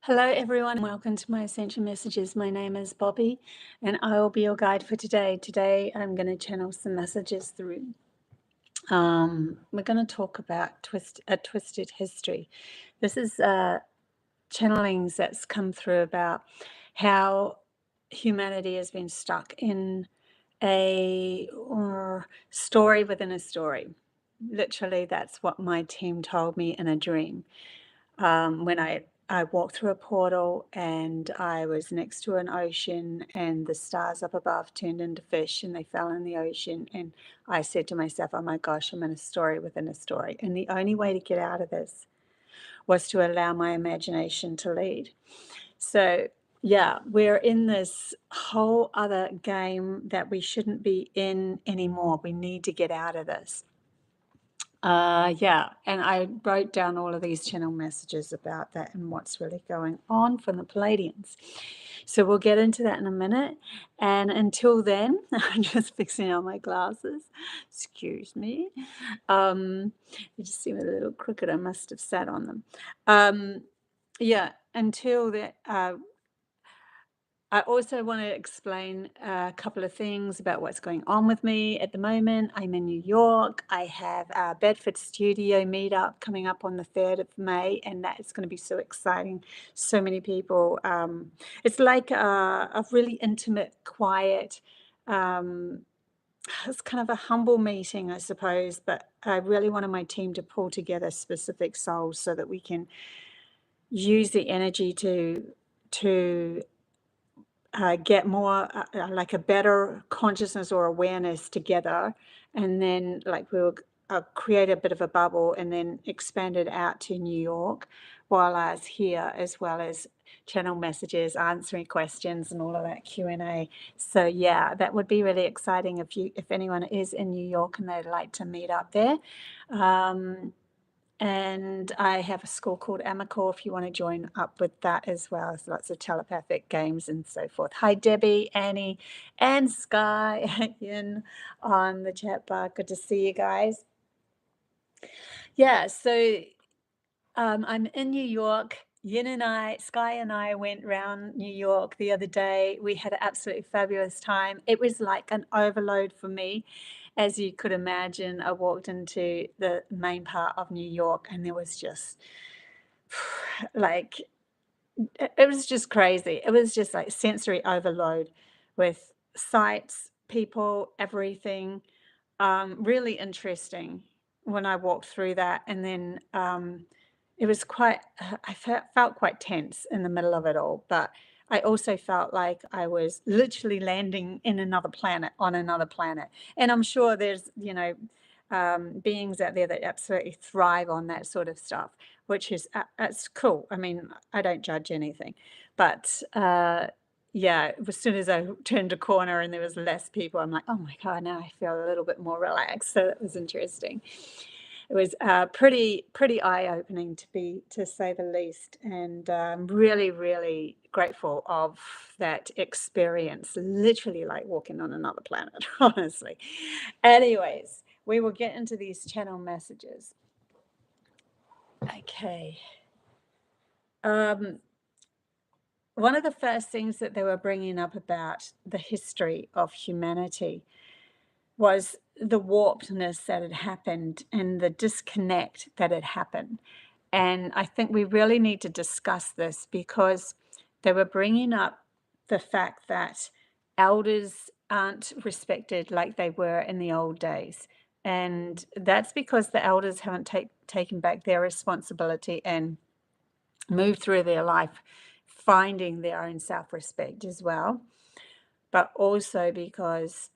Hello, everyone. Welcome to my Ascension Messages. My name is Bobbie, and I will be your guide for today. Today, I'm going to channel some messages through. We're going to talk about a twisted history. This is channelings that's come through about how humanity has been stuck in a story within a story. Literally, that's what my team told me in a dream. When I walked through a portal and I was next to an ocean and the stars up above turned into fish and they fell in the ocean. And I said to myself, oh my gosh, I'm in a story within a story. And the only way to get out of this was to allow my imagination to lead. So, yeah, we're in this whole other game that we shouldn't be in anymore. We need to get out of this. Yeah, and I wrote down all of these channel messages about that and what's really going on from the Pleiadians. So we'll get into that in a minute. And until then, I'm just fixing on my glasses. Excuse me. You just seem a little crooked. I must have sat on them. Yeah, until that, I also want to explain a couple of things about what's going on with me at the moment. I'm in New York. I have a Bedford studio meetup coming up on the 3rd of May, and that is going to be so exciting. So many people. It's like a really intimate, quiet, it's kind of a humble meeting, I suppose, but I really wanted my team to pull together specific souls so that we can use the energy to get more like a better consciousness or awareness together, and then like we'll create a bit of a bubble and then expand it out to New York while I was here, as well as channel messages, answering questions and all of that Q&A. So yeah, that would be really exciting if anyone is in New York and they'd like to meet up there. And I have a school called Amicor if you want to join up with that as well. There's lots of telepathic games and so forth. Hi, Debbie, Annie, and Sky in on the chat bar. Good to see you guys. Yeah, so I'm in New York. Sky and I went around New York the other day. We had an absolutely fabulous time. It was like an overload for me. As you could imagine, I walked into the main part of New York and there was just like, it was just crazy. It was just like sensory overload with sights, people, everything. Really interesting when I walked through that. And then it was quite, I felt quite tense in the middle of it all. But I also felt like I was literally landing in another planet, on another planet. And I'm sure there's, beings out there that absolutely thrive on that sort of stuff, which is it's cool. I mean, I don't judge anything, but yeah, as soon as I turned a corner and there was less people, I'm like, oh my God, now I feel a little bit more relaxed. So that was interesting. It was pretty eye-opening to say the least, and really, really grateful of that experience. Literally like walking on another planet, honestly. Anyways, we will get into these channel messages. Okay. One of the first things that they were bringing up about the history of humanity was the warpedness that had happened and the disconnect that had happened. And I think we really need to discuss this because they were bringing up the fact that elders aren't respected like they were in the old days. And that's because the elders haven't taken back their responsibility and moved through their life finding their own self-respect as well. But also because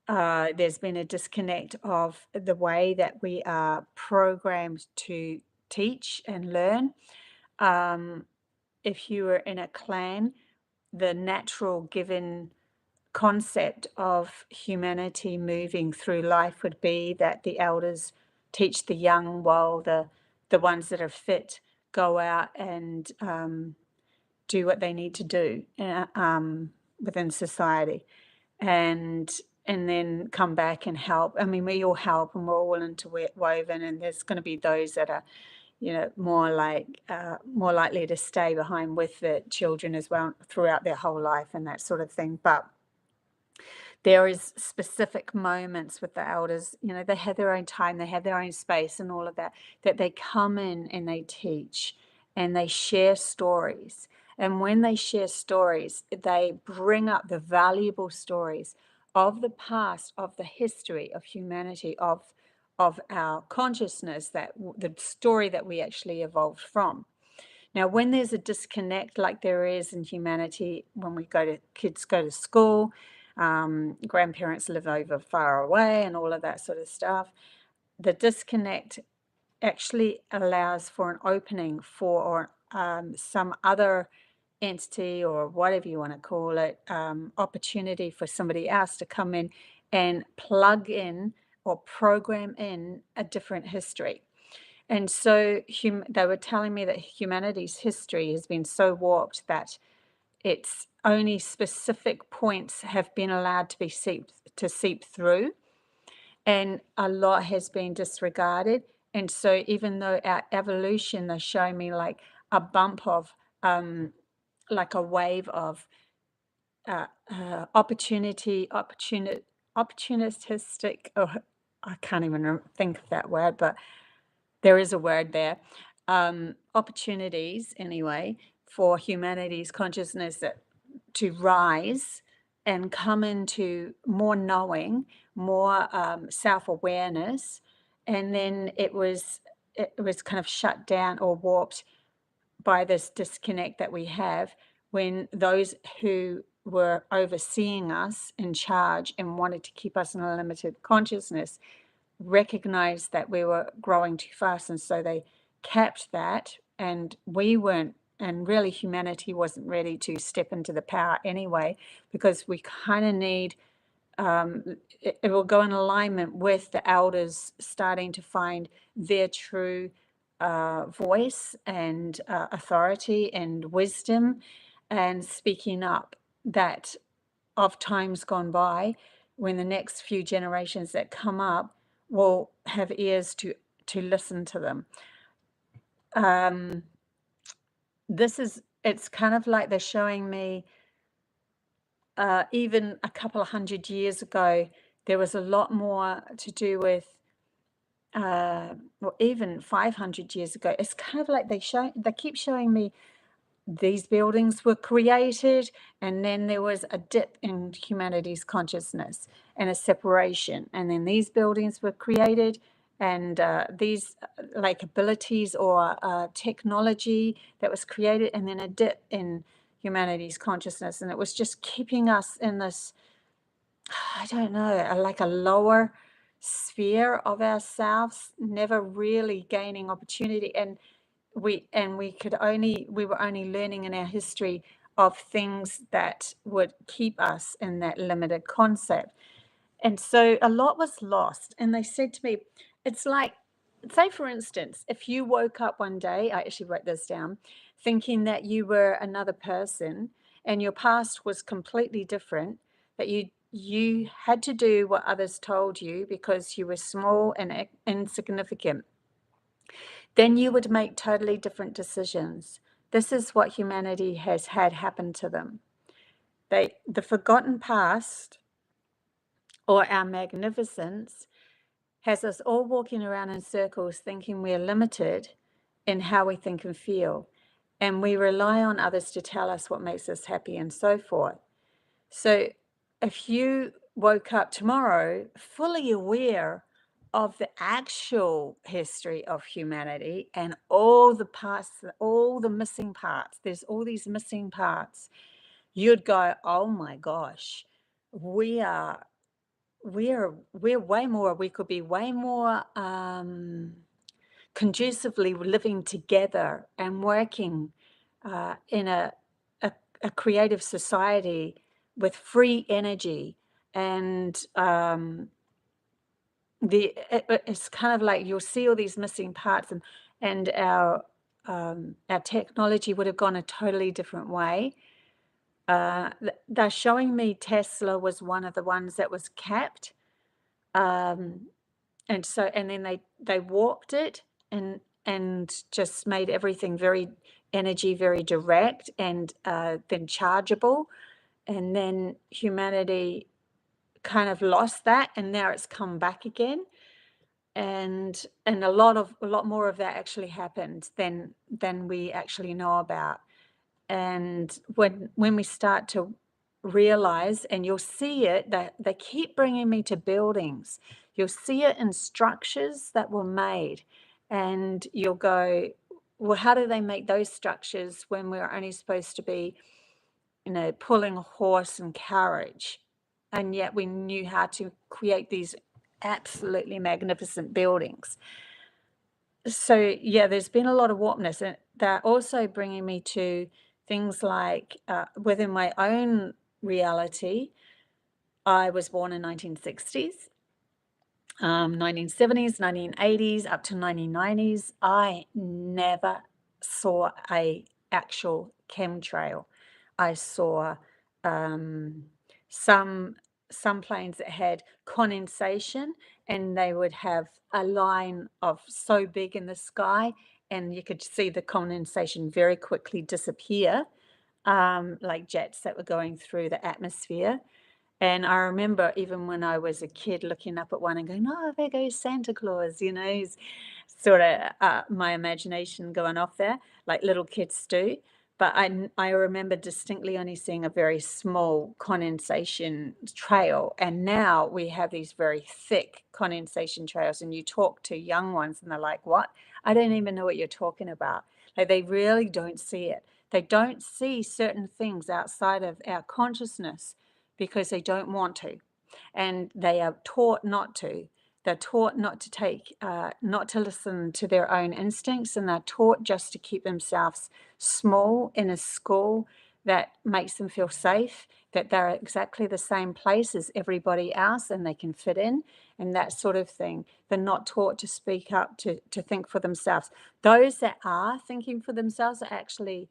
there's been a disconnect of the way that we are programmed to teach and learn. If you were in a clan, the natural given concept of humanity moving through life would be that the elders teach the young while the ones that are fit go out and do what they need to do within society. And then come back and help. I mean, we all help and we're all interwoven, and there's going to be those that are, you know, more likely to stay behind with the children as well throughout their whole life and that sort of thing. But there is specific moments with the elders, you know, they have their own time, they have their own space and all of that, that they come in and they teach and they share stories. And when they share stories, they bring up the valuable stories of the past, of the history of humanity, of our consciousness, that the story that we actually evolved from. Now, when there's a disconnect like there is in humanity, when kids go to school, grandparents live over far away and all of that sort of stuff, the disconnect actually allows for an opening for some other entity, or whatever you want to call it, opportunity for somebody else to come in and plug in or program in a different history. And so they were telling me that humanity's history has been so warped that it's only specific points have been allowed to be seep through, and a lot has been disregarded. And so even though our evolution, they're showing me like a bump of like a wave of opportunistic, oh, I can't even think of that word, but there is a word there, opportunities anyway for humanity's consciousness to rise and come into more knowing, more self-awareness. And then it was kind of shut down or warped by this disconnect that we have when those who were overseeing us in charge and wanted to keep us in a limited consciousness recognized that we were growing too fast, and so they capped that, and we weren't, and really humanity wasn't ready to step into the power anyway, because we kind of need it will go in alignment with the elders starting to find their true voice and authority and wisdom, and speaking up that of times gone by, when the next few generations that come up will have ears to listen to them. It's kind of like they're showing me even a couple of 100 years ago, there was a lot more to do with, or even 500 years ago. It's kind of like they keep showing me these buildings were created, and then there was a dip in humanity's consciousness and a separation, and then these buildings were created, and these like abilities or technology that was created, and then a dip in humanity's consciousness, and it was just keeping us in this, I don't know, like a lower sphere of ourselves, never really gaining opportunity. And we were only learning in our history of things that would keep us in that limited concept. And so a lot was lost. And they said to me, it's like, say for instance, if you woke up one day, I actually wrote this down, thinking that you were another person and your past was completely different, that you had to do what others told you because you were small and insignificant, then you would make totally different decisions. This is what humanity has had happen to them. The forgotten past, or our magnificence, has us all walking around in circles thinking we're limited in how we think and feel. And we rely on others to tell us what makes us happy and so forth. So if you woke up tomorrow fully aware of the actual history of humanity and all the parts, all the missing parts, there's all these missing parts, you'd go, oh my gosh, we're way more, we could be way more conducively living together and working in a creative society with free energy. And it's kind of like you'll see all these missing parts, and our technology would have gone a totally different way. They're showing me Tesla was one of the ones that was capped, and then they warped it, and and just made everything very very direct, and then chargeable. And then humanity kind of lost that, and now it's come back again. And a lot more of that actually happened than we actually know about. And when we start to realize, and you'll see it, that they keep bringing me to buildings, you'll see it in structures that were made, and you'll go, well, how do they make those structures when we're only supposed to be, pulling a horse and carriage? And yet we knew how to create these absolutely magnificent buildings. So yeah, there's been a lot of warpness, and they're also bringing me to things like within my own reality. I was born in 1960s, 1970s, 1980s, up to 1990s. I never saw a actual chemtrail. I saw some planes that had condensation, and they would have a line of so big in the sky, and you could see the condensation very quickly disappear, like jets that were going through the atmosphere. And I remember even when I was a kid looking up at one and going, oh, there goes Santa Claus, he's sort of my imagination going off there, like little kids do. But I remember distinctly only seeing a very small condensation trail. And now we have these very thick condensation trails. And you talk to young ones and they're like, what? I don't even know what you're talking about. Like, they really don't see it. They don't see certain things outside of our consciousness because they don't want to. And they are taught not to. They're taught not to take, not to listen to their own instincts, and they're taught just to keep themselves small in a school that makes them feel safe, that they're exactly the same place as everybody else and they can fit in, and that sort of thing. They're not taught to speak up, to think for themselves. Those that are thinking for themselves are actually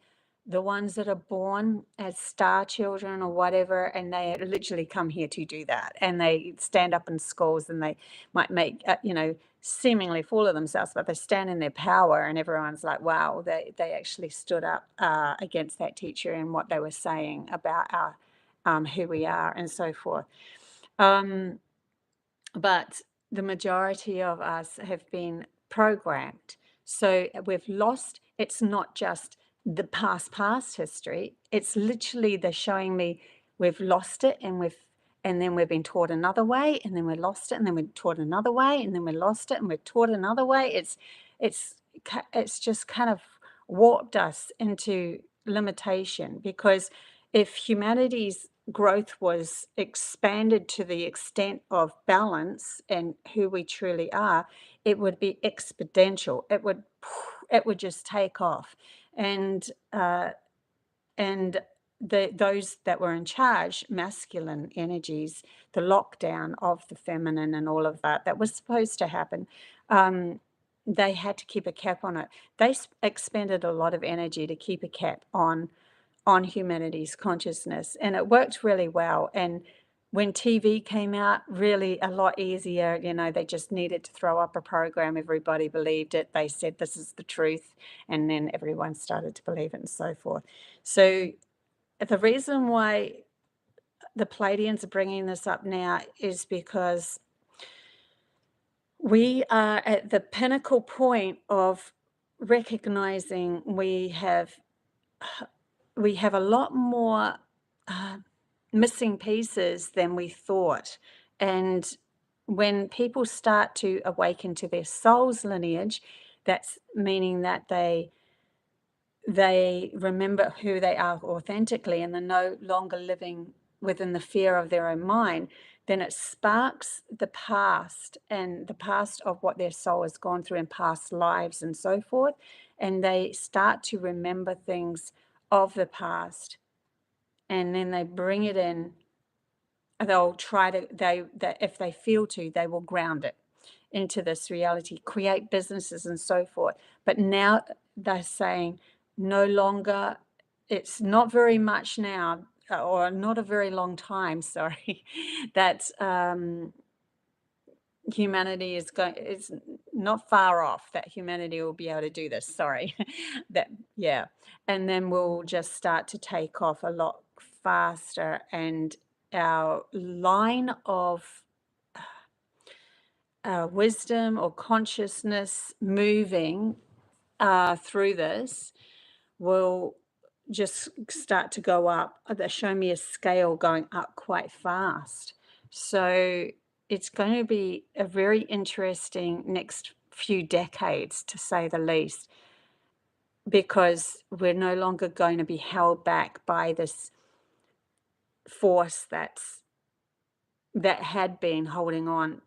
the ones that are born as star children or whatever, and they literally come here to do that. And they stand up in schools and they might make, seemingly fool of themselves, but they stand in their power, and everyone's like, wow, they actually stood up against that teacher and what they were saying about our, who we are and so forth. But the majority of us have been programmed. So we've lost, it's not just the past history, it's literally they're showing me we've lost it, and then we've been taught another way, and then we lost it, and then we're taught another way, and then we lost it, and we're taught another way. It's just kind of warped us into limitation, because if humanity's growth was expanded to the extent of balance and who we truly are, it would be exponential. It would just take off. And those that were in charge, masculine energies, the lockdown of the feminine and all of that was supposed to happen, they had to keep a cap on it. They expended a lot of energy to keep a cap on humanity's consciousness, and it worked really well. And when TV came out, really a lot easier. They just needed to throw up a program. Everybody believed it. They said this is the truth, and then everyone started to believe it and so forth. So the reason why the Pleiadians are bringing this up now is because we are at the pinnacle point of recognizing we have a lot more missing pieces than we thought. And when people start to awaken to their soul's lineage, that's meaning that they remember who they are authentically, and they're no longer living within the fear of their own mind, then it sparks the past, and the past of what their soul has gone through in past lives and so forth. And they start to remember things of the past, and then they bring it in. They'll try to, if they feel to, they will ground it into this reality, create businesses and so forth. But now they're saying no longer, it's not very much now, or not a very long time, sorry, that humanity is going, it's not far off that humanity will be able to do this. Sorry. That, yeah. And then we'll just start to take off a lot faster, and our line of wisdom or consciousness moving through this will just start to go up. They show me a scale going up quite fast. So it's going to be a very interesting next few decades, to say the least, because we're no longer going to be held back by this force that had been holding on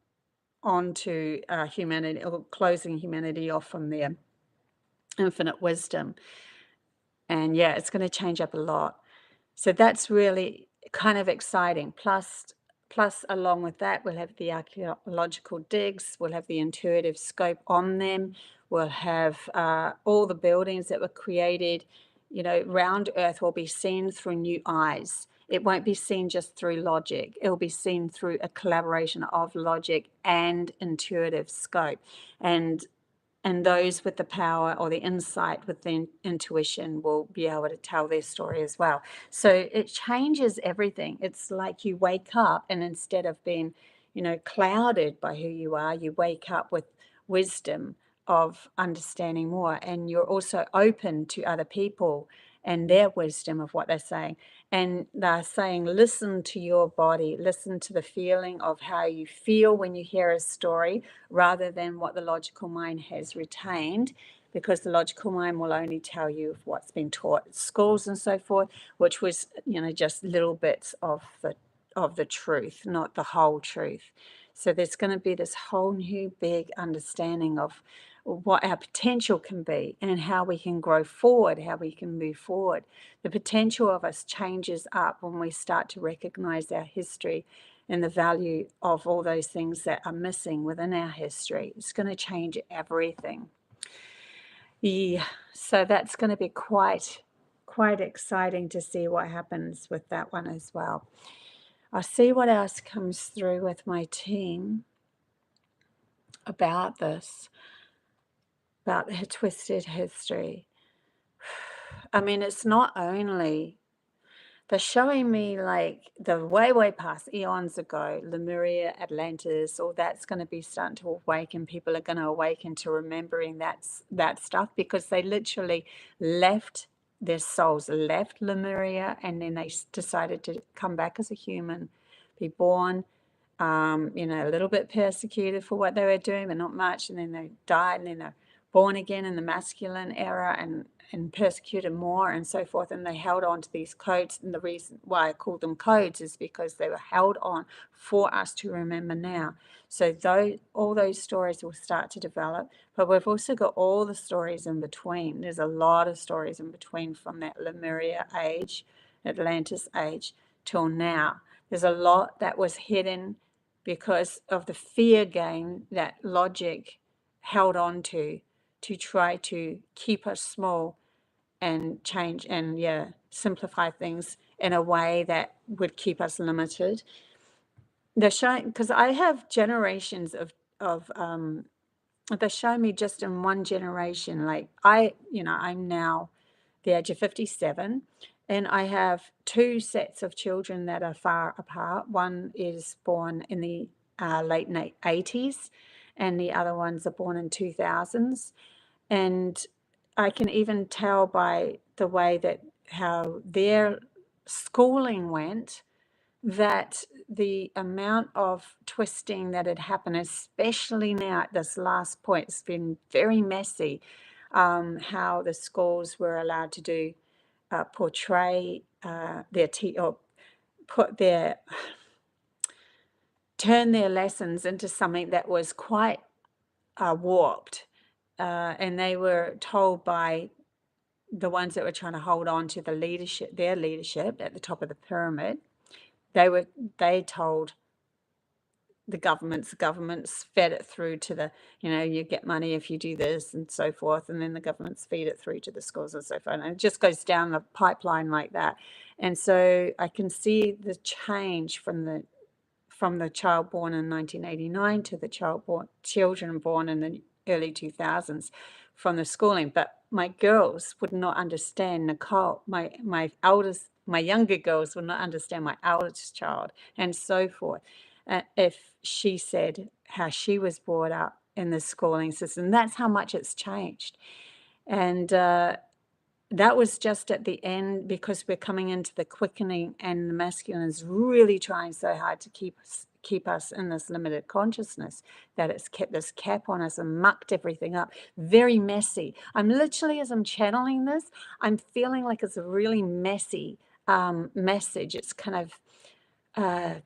to humanity, or closing humanity off from their infinite wisdom. And yeah, it's going to change up a lot. So that's really kind of exciting. Plus along with that, we'll have the archaeological digs, we'll have the intuitive scope on them, we'll have all the buildings that were created, you know, round Earth will be seen through new eyes. It won't be seen just through logic. It'll be seen through a collaboration of logic and intuitive scope. And those with the power or the insight with the intuition will be able to tell their story as well. So it changes everything. It's like you wake up, and instead of being, you know, clouded by who you are, you wake up with wisdom of understanding more, and you're also open to other people and their wisdom of what they're saying. And they're saying, listen to your body, listen to the feeling of how you feel when you hear a story, rather than what the logical mind has retained, because the logical mind will only tell you what's been taught at schools and so forth, which was, you know, just little bits of the truth, not the whole truth. So there's going to be this whole new big understanding of what our potential can be and how we can grow forward, how we can move forward. The potential of us changes up when we start to recognize our history and the value of all those things that are missing within our history. It's going to change everything. Yeah, so that's going to be quite exciting to see what happens with that one as well. I'll see what else comes through with my team about this, about the twisted history. I mean, it's not only, they're showing me like the way past eons ago, Lemuria, Atlantis, all that's going to be starting to awaken. People are going to awaken to remembering that stuff, because they literally left, their souls left Lemuria, and then they decided to come back as a human, be born, you know, a little bit persecuted for what they were doing, but not much, and then they died, and then they're born again in the masculine era and persecuted more and so forth, and they held on to these codes. And the reason why I call them codes is because they were held on for us to remember now. So all those stories will start to develop, but we've also got all the stories in between. There's a lot of stories in between, from that Lemuria age, Atlantis age, till now. There's a lot that was hidden because of the fear game that logic held on to try to keep us small and change and simplify things in a way that would keep us limited. They're showing, because I have generations of they show me just in one generation, like I'm now the age of 57, and I have two sets of children that are far apart. One is born in the late 80s, and the other ones are born in 2000s. And I can even tell by the way that how their schooling went, that the amount of twisting that had happened, especially now at this last point, it's been very messy. How the schools were allowed to do portray or turn their lessons into something that was quite warped, and they were told by the ones that were trying to hold on to their leadership at the top of the pyramid. They told the governments fed it through to the, you get money if you do this and so forth, and then the governments feed it through to the schools and so forth, and it just goes down the pipeline like that. And so I can see the change from from the child born in 1989 to the children born in the early 2000s from the schooling. But my girls would not understand Nicole, my younger girls would not understand my eldest child, and so forth. If she said how she was brought up in the schooling system, that's how much it's changed. And that was just at the end, because we're coming into the quickening, and the masculine is really trying so hard to keep us in this limited consciousness, that it's kept this cap on us and mucked everything up. Very messy. I'm literally, as I'm channeling this, I'm feeling like it's a really messy message. It's kind of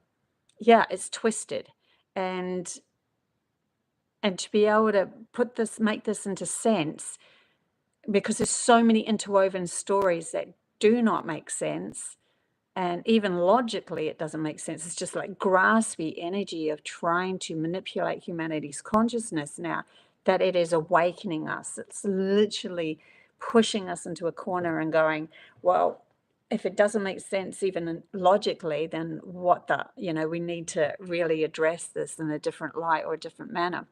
it's twisted, and to be able to make this into sense, because there's so many interwoven stories that do not make sense, and even logically it doesn't make sense. It's just like graspy energy of trying to manipulate humanity's consciousness now, that it is awakening us. It's literally pushing us into a corner and going, well, if it doesn't make sense even logically, then what we need to really address this in a different light or a different manner.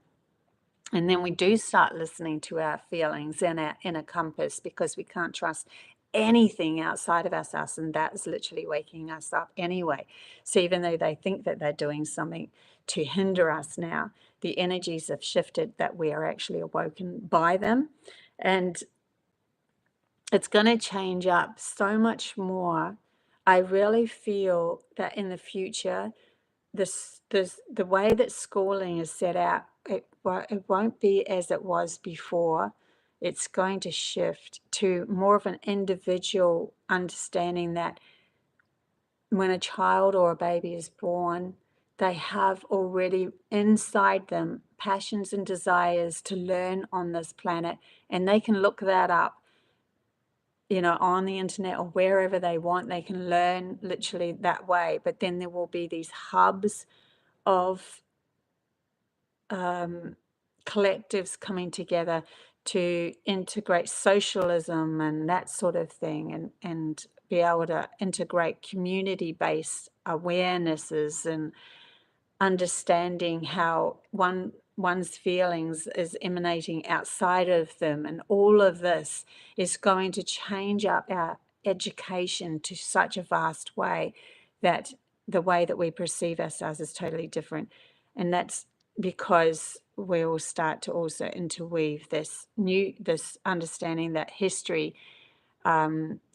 And then we do start listening to our feelings and our inner compass, because we can't trust anything outside of ourselves, and that's literally waking us up anyway. So even though they think that they're doing something to hinder us now, the energies have shifted, that we are actually awoken by them. And it's going to change up so much more. I really feel that in the future, the way that schooling is set out, it won't be as it was before. It's going to shift to more of an individual understanding, that when a child or a baby is born, they have already inside them passions and desires to learn on this planet, and they can look that up on the internet or wherever they want. They can learn literally that way. But then there will be these hubs of collectives coming together to integrate socialism and that sort of thing, and be able to integrate community-based awarenesses and understanding how one's feelings is emanating outside of them. And all of this is going to change up our education to such a vast way that the way that we perceive ourselves is totally different. And that's because we will start to also interweave this understanding that history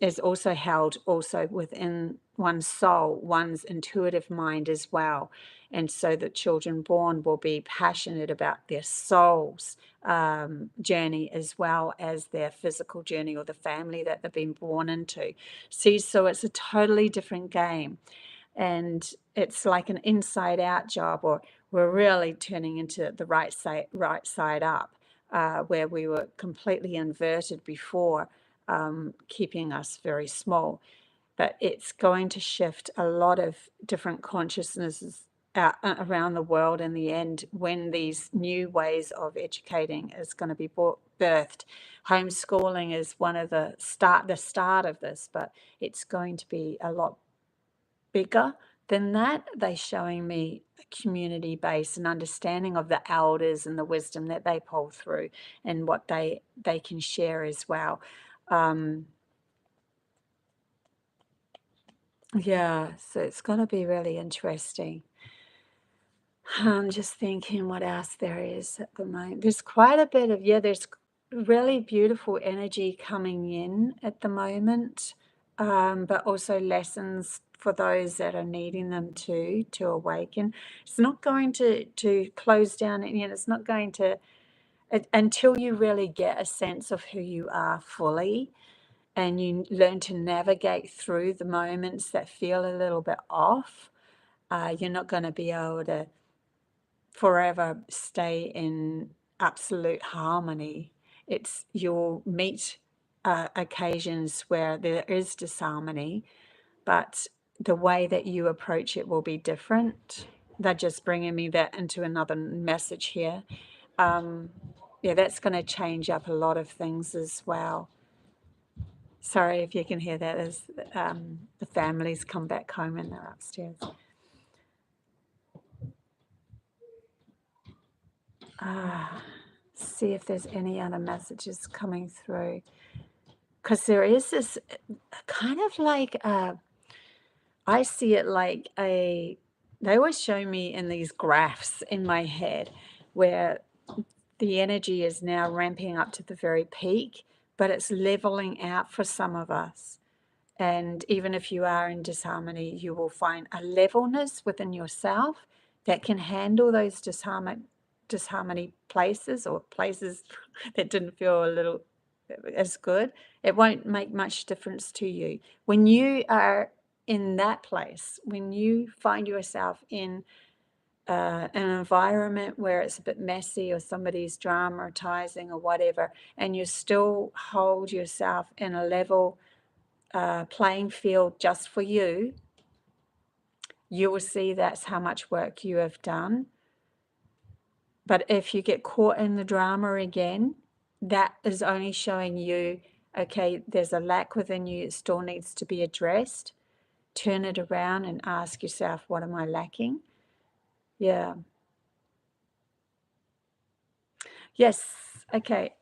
is also held also within one's soul, one's intuitive mind as well. And so the children born will be passionate about their soul's journey, as well as their physical journey or the family that they've been born into. See, so it's a totally different game. And it's like an inside out job, or we're really turning into the right side up, where we were completely inverted before, keeping us very small. But it's going to shift a lot of different consciousnesses around the world in the end, when these new ways of educating is going to be birthed. Homeschooling is one of the start of this, but it's going to be a lot bigger than that. They're showing me a community base and understanding of the elders and the wisdom that they pull through, and what they can share as well. Yeah, so it's going to be really interesting. I'm just thinking what else there is at the moment. There's quite a bit of, there's really beautiful energy coming in at the moment, but also lessons for those that are needing them to awaken. It's not going to close down, it's not going to, until you really get a sense of who you are fully, and you learn to navigate through the moments that feel a little bit off. You're not going to be able to forever stay in absolute harmony. You'll meet occasions where there is disharmony, but the way that you approach it will be different. They're just bringing me that into another message here. That's going to change up a lot of things as well. Sorry if you can hear that, as the families come back home and they're upstairs. See if there's any other messages coming through, because there is this kind of like I see it like they always show me in these graphs in my head where the energy is now ramping up to the very peak, but it's leveling out for some of us. And even if you are in disharmony, you will find a levelness within yourself that can handle those disharmony places, or places that didn't feel a little as good. It won't make much difference to you. When you are in that place, when you find yourself in an environment where it's a bit messy, or somebody's dramatizing or whatever, and you still hold yourself in a level playing field just for you, you will see that's how much work you have done. But if you get caught in the drama again, that is only showing you, okay, there's a lack within you. It still needs to be addressed. Turn it around and ask yourself, what am I lacking? Yeah. Yes. Okay.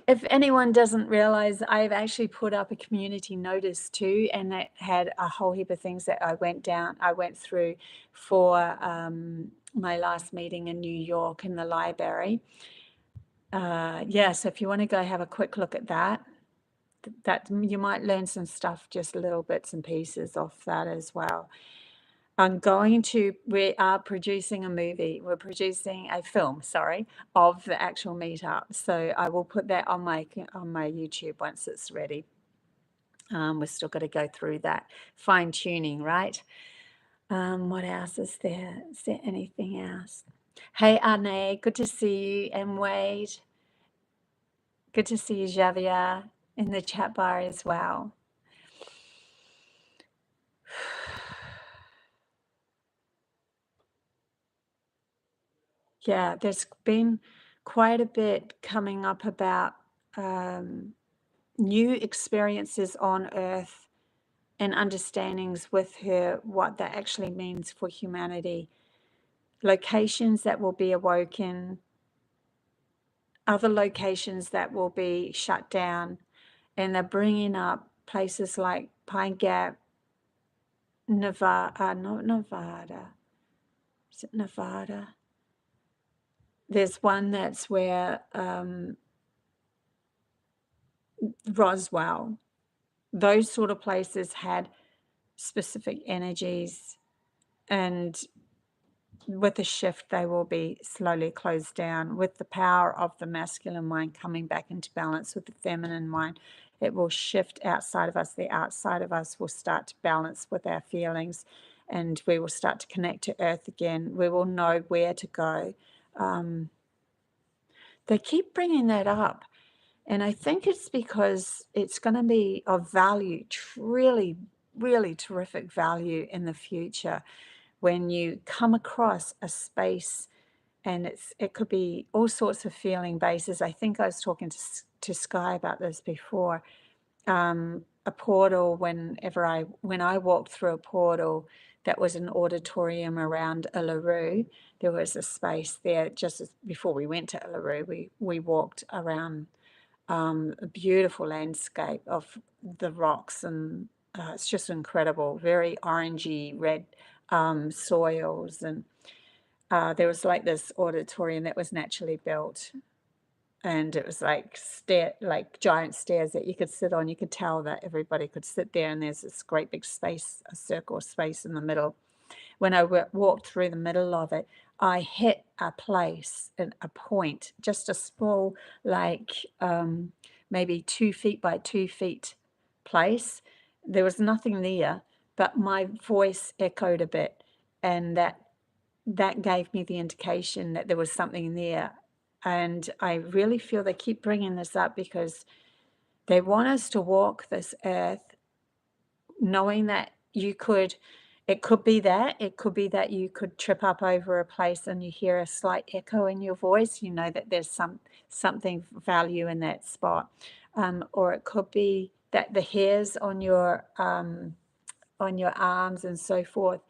If anyone doesn't realize, I've actually put up a community notice too, and that had a whole heap of things that I went through for my last meeting in New York in the library. Yeah, so if you want to go have a quick look at that you might learn some stuff, just little bits and pieces off that as well. We are producing a movie. We're producing a film, sorry, of the actual meetup. So I will put that on my YouTube once it's ready. We've still got to go through that fine tuning, right? What else is there? Is there anything else? Hey, Arne, good to see you. And Wade, good to see you, Javier, in the chat bar as well. Yeah, there's been quite a bit coming up about new experiences on Earth and understandings with her, what that actually means for humanity. Locations that will be awoken, other locations that will be shut down, and they're bringing up places like Pine Gap, Nevada, not Nevada. Is it Nevada? There's one that's where Roswell, those sort of places had specific energies, and with the shift they will be slowly closed down. With the power of the masculine mind coming back into balance with the feminine mind, it will shift outside of us. The outside of us will start to balance with our feelings, and we will start to connect to Earth again. We will know where to go. They keep bringing that up, and I think it's because it's going to be of value, really, really terrific value in the future, when you come across a space, and it could be all sorts of feeling bases. I think I was talking to Sky about this before. A portal, when I walked through a portal that was an auditorium around Uluru, there was a space there just before we went to Uluru. We walked around a beautiful landscape of the rocks, and it's just incredible, very orangey red soils, and there was like this auditorium that was naturally built, and it was like giant stairs that you could sit on. You could tell that everybody could sit there, and there's this great big space, a circle of space in the middle. When I walked through the middle of it, I hit a place, a point, just a small, like maybe 2 feet by 2 feet place. There was nothing there, but my voice echoed a bit, and that gave me the indication that there was something there. And I really feel they keep bringing this up because they want us to walk this earth knowing that it could be that you could trip up over a place and you hear a slight echo in your voice. You know that there's something value in that spot. Or it could be that the hairs on your arms and so forth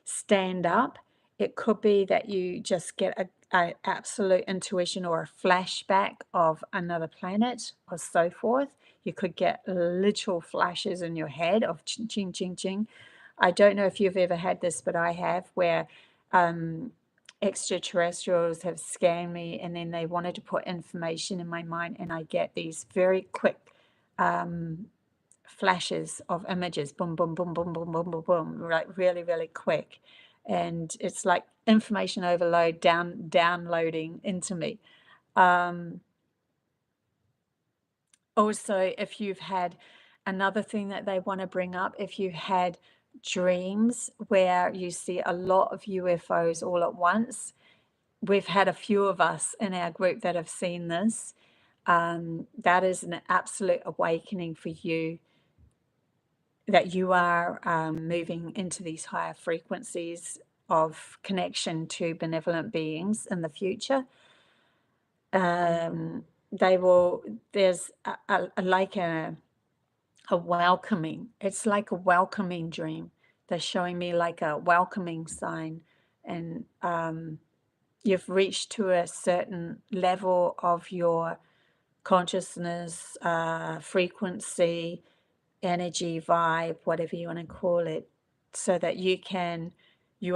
stand up. It could be that you just get an absolute intuition or a flashback of another planet or so forth. You could get literal flashes in your head of ching, ching, ching, ching. I don't know if you've ever had this, but I have, where extraterrestrials have scanned me and then they wanted to put information in my mind, and I get these very quick flashes of images, boom, boom, boom, boom, boom, boom, boom, boom, like really, really quick. And it's like information overload downloading into me. Also, if you've had another thing that they want to bring up, if you've had dreams where you see a lot of UFOs all at once, we've had a few of us in our group that have seen this. That is an absolute awakening for you, that you are moving into these higher frequencies of connection to benevolent beings in the future. There's like a welcoming. It's like a welcoming dream. They're showing me like a welcoming sign, and you've reached to a certain level of your consciousness, frequency, energy, vibe, whatever you want to call it, so that you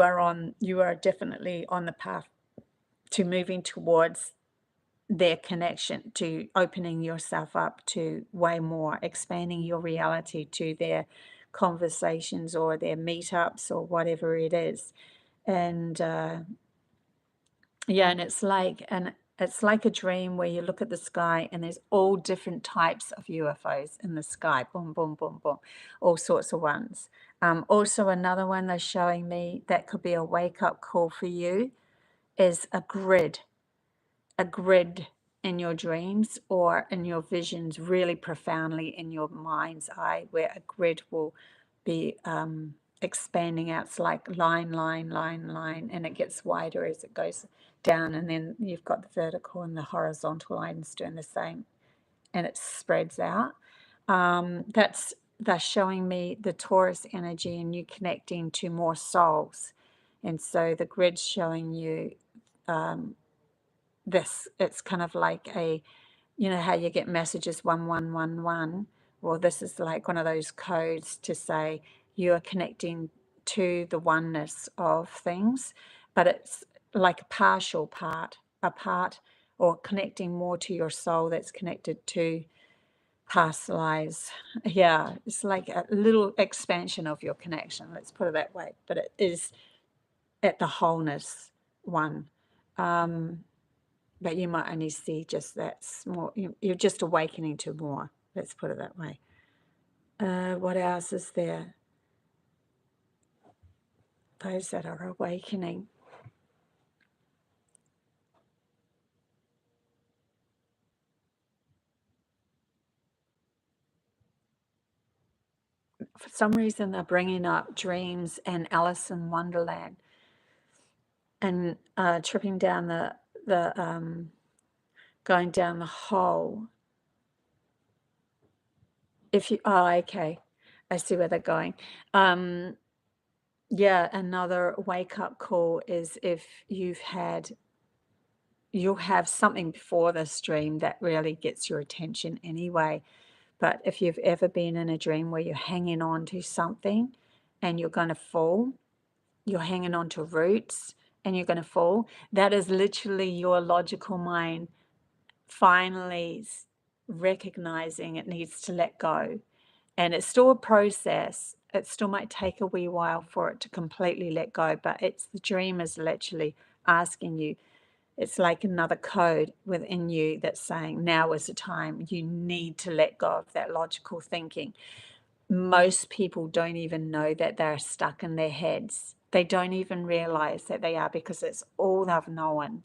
are definitely on the path to moving towards their connection, to opening yourself up to way more, expanding your reality to their conversations or their meetups or whatever it is. And yeah, and it's like a dream where you look at the sky and there's all different types of UFOs in the sky. Boom, boom, boom, boom. All sorts of ones. Also, another one they're showing me that could be a wake-up call for you is a grid in your dreams or in your visions, really profoundly in your mind's eye, where a grid will be expanding out. It's like line, line, line, line, and it gets wider as it goes down, and then you've got the vertical and the horizontal lines doing the same, and it spreads out. They're showing me the Taurus energy and you connecting to more souls, and so the grid's showing you this. It's kind of like how you get messages 1111. Well, this is like one of those codes to say you are connecting to the oneness of things, but it's like a partial part, or connecting more to your soul that's connected to past lives. Yeah, it's like a little expansion of your connection, let's put it that way, but it is at the wholeness one. But you might only see just that small, you're just awakening to more, let's put it that way. What else is there? Those that are awakening. For some reason, they're bringing up dreams and Alice in Wonderland, and tripping down going down the hole. Okay, I see where they're going. Yeah, another wake-up call is if you'll have something before this dream that really gets your attention anyway. But if you've ever been in a dream where you're hanging on to something and you're going to fall, you're hanging on to roots and you're going to fall, that is literally your logical mind finally recognizing it needs to let go. And it's still a process. It still might take a wee while for it to completely let go, but the dream is literally asking you. It's like another code within you that's saying, now is the time. You need to let go of that logical thinking. Most people don't even know that they're stuck in their heads. They don't even realize that they are, because it's all they've known.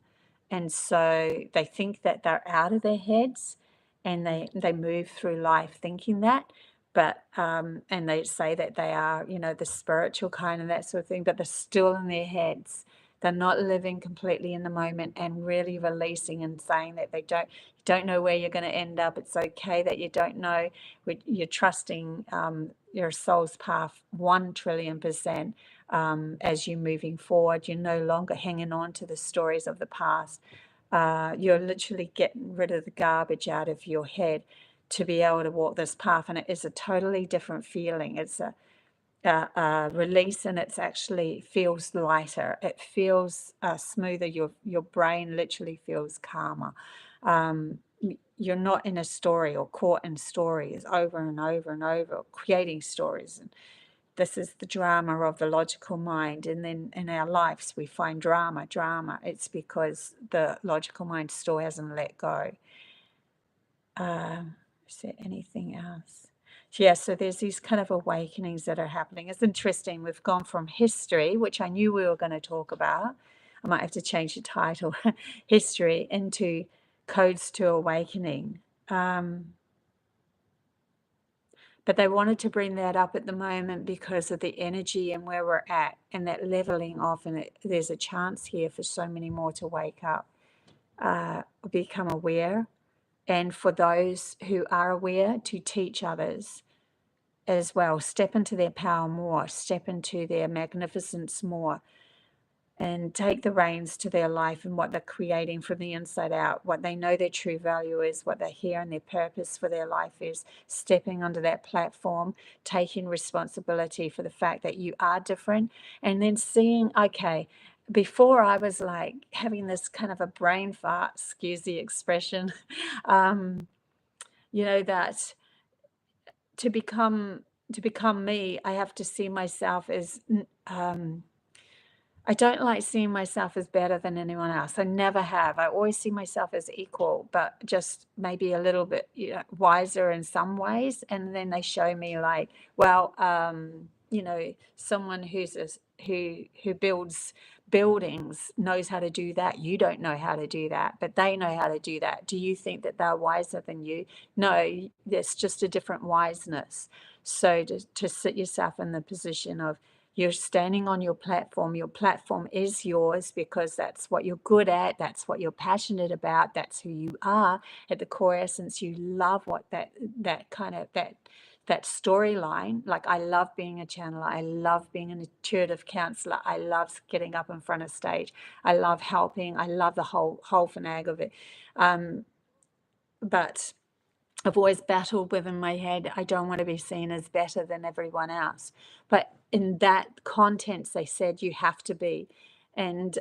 And so they think that they're out of their heads, and they move through life thinking that. But and they say that they are, the spiritual kind and that sort of thing, but they're still in their heads. They're not living completely in the moment and really releasing and saying that you don't know where you're going to end up. It's okay that you don't know. You're trusting your soul's path 1,000,000,000%. as you're moving forward. You're no longer hanging on to the stories of the past. You're literally getting rid of the garbage out of your head to be able to walk this path. And it is a totally different feeling. It's a release, and it's actually feels lighter. It feels smoother. Your brain literally feels calmer. You're not in a story or caught in stories over and over and over, creating stories. And this is the drama of the logical mind. And then in our lives, we find drama. It's because the logical mind still hasn't let go. Is there anything else? Yeah, so there's these kind of awakenings that are happening. It's interesting. We've gone from history, which I knew we were going to talk about. I might have to change the title, history, into codes to awakening. But they wanted to bring that up at the moment because of the energy and where we're at and that leveling off. And there's a chance here for so many more to wake up, become aware. And for those who are aware, to teach others as well, step into their power more, step into their magnificence more, and take the reins to their life and what they're creating from the inside out, what they know their true value is, what they're here and their purpose for their life is, stepping onto that platform, taking responsibility for the fact that you are different, and then seeing, okay, before I was like having this kind of a brain fart, excuse the expression, that to become me, I have to see myself as I don't like seeing myself as better than anyone else. I never have. I always see myself as equal, but just maybe a little bit wiser in some ways. And then they show me like, well, someone who builds buildings knows how to do that. You don't know how to do that, but they know how to do that. Do you think that they're wiser than you? No, it's just a different wiseness. So to sit yourself in the position of, you're standing on your platform. Your platform is yours because that's what you're good at. That's what you're passionate about. That's who you are at the core essence. You love what that storyline. Like, I love being a channeler. I love being an intuitive counselor. I love getting up in front of stage. I love helping. I love the whole finag of it. But I've always battled within my head, I don't want to be seen as better than everyone else. But in that context, they said you have to be. And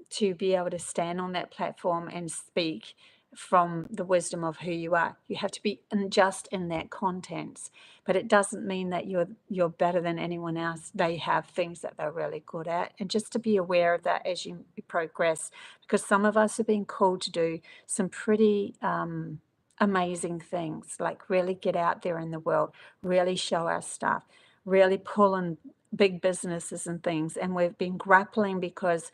to be able to stand on that platform and speak from the wisdom of who you are, you have to be just in that context. But it doesn't mean that you're better than anyone else. They have things that they're really good at. And just to be aware of that as you progress, because some of us have been called to do some pretty amazing things, like really get out there in the world, really show our stuff, really pull in big businesses and things. And we've been grappling because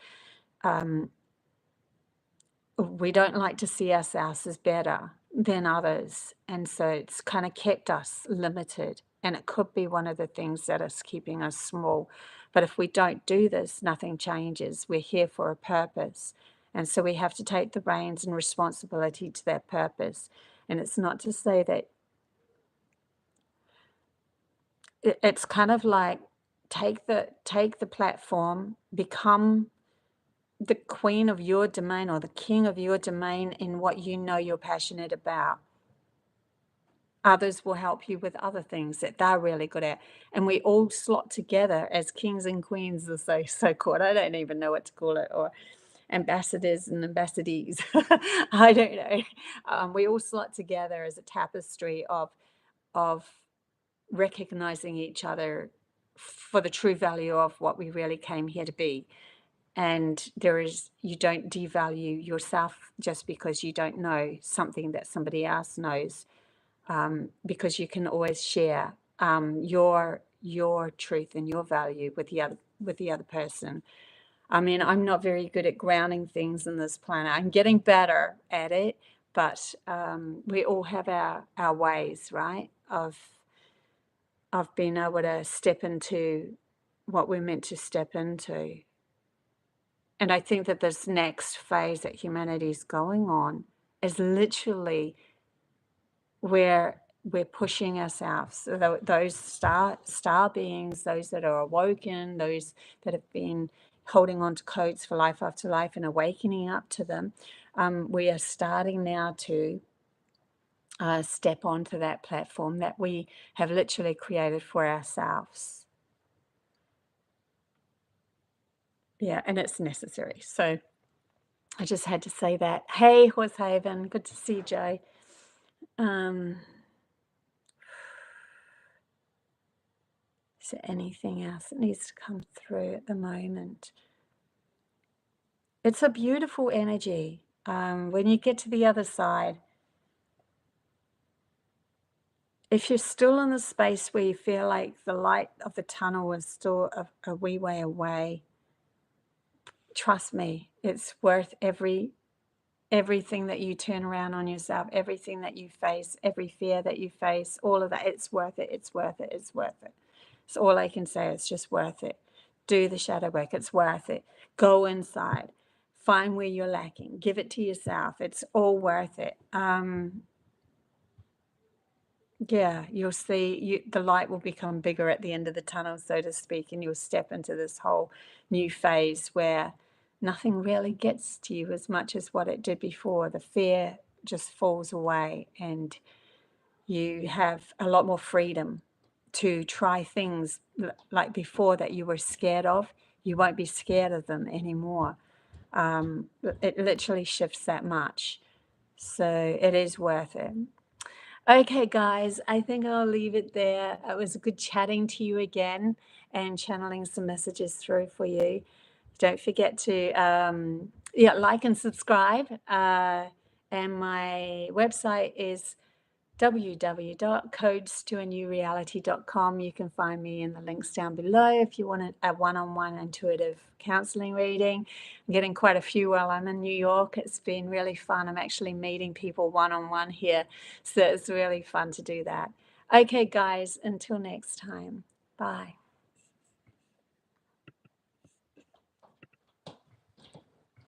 we don't like to see ourselves as better than others. And so it's kind of kept us limited. And it could be one of the things that is keeping us small. But if we don't do this, nothing changes. We're here for a purpose. And so we have to take the reins and responsibility to that purpose. And it's not to say that it's kind of like take the platform, become the queen of your domain or the king of your domain in what you know you're passionate about. Others will help you with other things that they're really good at. And we all slot together as kings and queens, as they so-called. I don't even know what to call it, or ambassadors and ambassadees. I don't know. We all slot together as a tapestry of recognizing each other for the true value of what we really came here to be. And you don't devalue yourself just because you don't know something that somebody else knows, because you can always share your truth and your value with the other person. I mean, I'm not very good at grounding things in this planet. I'm getting better at it, but we all have our ways, right, of being able to step into what we're meant to step into. And I think that this next phase that humanity is going on is literally where we're pushing ourselves. So those star beings, those that are awoken, those that have been holding on to codes for life after life and awakening up to them, we are starting now to step onto that platform that we have literally created for ourselves. Yeah, and it's necessary. So I just had to say that. Hey, Horsehaven, good to see you, Joe. Is there anything else that needs to come through at the moment? It's a beautiful energy. When you get to the other side, if you're still in the space where you feel like the light of the tunnel is still a wee way away, trust me, it's worth everything that you turn around on yourself, everything that you face, every fear that you face, all of that. It's worth it. It's worth it. It's worth it. It's all I can say. It's just worth it. Do the shadow work. It's worth it. Go inside. Find where you're lacking. Give it to yourself. It's all worth it. Yeah, you'll see the light will become bigger at the end of the tunnel, so to speak, and you'll step into this whole new phase where nothing really gets to you as much as what it did before. The fear just falls away and you have a lot more freedom to try things like before that you were scared of. You won't be scared of them anymore. It literally shifts that much. So it is worth it. Okay, guys, I think I'll leave it there. It was good chatting to you again and channeling some messages through for you. Don't forget to like and subscribe. And my website is www.codestoanewreality.com. You can find me in the links down below if you want a one-on-one intuitive counseling reading. I'm getting quite a few while I'm in New York. It's been really fun. I'm actually meeting people one-on-one here, so it's really fun to do that. Okay, guys, until next time. Bye.